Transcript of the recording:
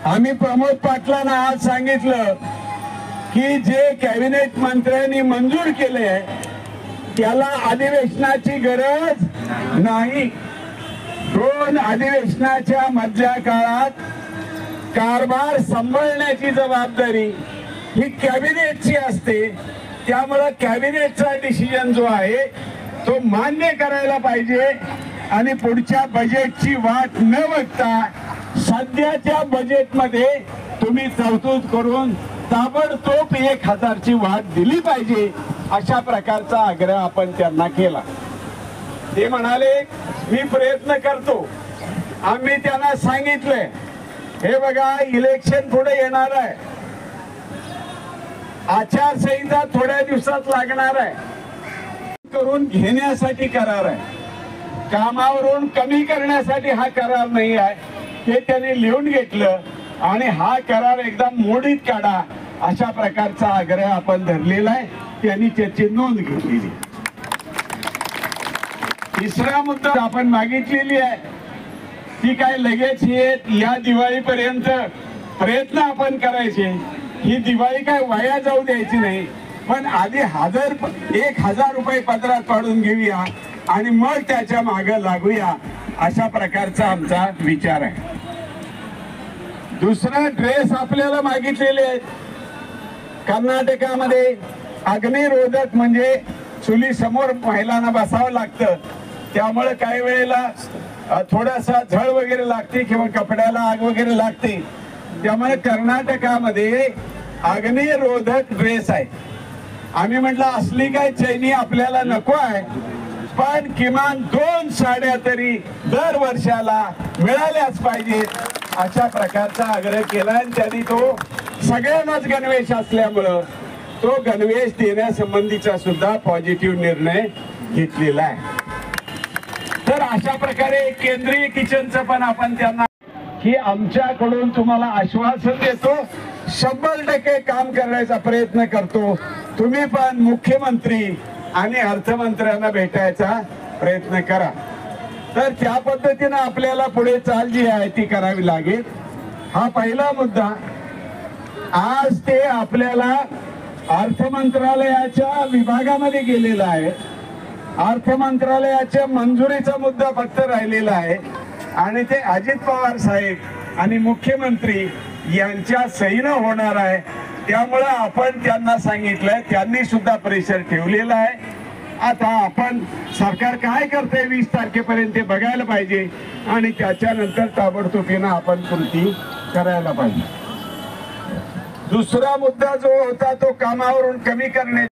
आम्ही प्रमोद पाटलांना आज सांगितलं की जे कॅबिनेट मंत्र्यांनी मंजूर केले त्याला अधिवेशनाची गरज नाही। 2 अधिवेशनाच्या मधल्या काळात कारभार सांभाळण्याची जबाबदारी ही कॅबिनेटची असते। त्यामुळे कॅबिनेटचा डिसिजन जो आहे तो मान्य करायला पाहिजे आणि पुढच्या बजेटची वाट न बघता सध्याच्या बजेटमध्ये तुम्ही तरतूद करून ताबडतोब 1000 ची वाढ दिली पाहिजे, अशा प्रकारचा आग्रह आपण त्यांना केला। ते म्हणाले मी प्रयत्न करतो। आम्ही त्यांना सांगितले हे बघा इलेक्शन पुढे येणार आहे, आचारसंहिता थोड्या दिवसात लागणार आहे, करून घेण्यासाठी करार आहे, कामावरून कमी करण्यासाठी हा करार नाही आहे। ते त्यांनी लिहून घेतलं आणि हा करार एकदम मोडीत काढा अशा प्रकारचा आग्रह आपण धरलेला आहे। त्यांनी त्याची नोंद घेतलेली। तिसरा मुद्दा आपण मागितलेली आहे ती काय लगेच या दिवाळीपर्यंत प्रयत्न आपण करायचे। ही दिवाळी काय वाया जाऊ द्यायची नाही, पण आधी 1000 रुपये पदरात पाडून घेऊया आणि मग त्याच्या मागे लागूया, अशा प्रकारचा आमचा विचार आहे। दुसरा ड्रेस आपल्याला मागितलेले आहेत। कर्नाटकामध्ये अग्निरोधक म्हणजे चुली समोर महिलांना बसावं लागतं, त्यामुळे काही वेळेला थोडासा झळ वगैरे लागते किंवा कपड्याला आग वगैरे लागते। त्यामुळे कर्नाटकामध्ये अग्निरोधक ड्रेस आहे। आम्ही म्हटलं असली काय चैनी आपल्याला नको आहे, पण किमान 2 साड्या तरी दर वर्षाला मिळाल्याच पाहिजेत, अशा प्रकारचा आग्रह केला आणि त्यांनी तो सगळ्यांनाच गणवेश असल्यामुळं तो गणवेश देण्यासंबंधीचा सुद्धा पॉझिटिव्ह निर्णय घेतलेला आहे। तर अशा प्रकारे केंद्रीय किचनचं पण आपण त्यांना की आमच्याकडून तुम्हाला आश्वासन देतो, 100% काम करण्याचा प्रयत्न करतो। तुम्ही पण मुख्यमंत्री आणि अर्थमंत्र्यांना भेटायचा प्रयत्न करा। तर त्या पद्धतीने आपल्याला पुढे चाल जी आहे ती करावी लागेल। हा पहिला मुद्दा। आज ते आपल्याला अर्थ मंत्रालयाच्या विभागामध्ये गेलेला आहे। अर्थ मंत्रालयाच्या मंजुरीचा मुद्दा फक्त राहिलेला आहे आणि ते अजित पवार साहेब आणि मुख्यमंत्री यांच्या सहीने होणार आहे। त्यामुळे आपण त्यांना सांगितलंय, त्यांनी सुद्धा प्रेशर ठेवलेला आहे। आता आपण सरकार काय करते 20 तारखेपर्यंत ते बघायला पाहिजे आणि त्याच्यानंतर ताबडतोबीने आपण कृती करायला पाहिजे। दुसरा मुद्दा जो होता तो कामावरून कमी करणे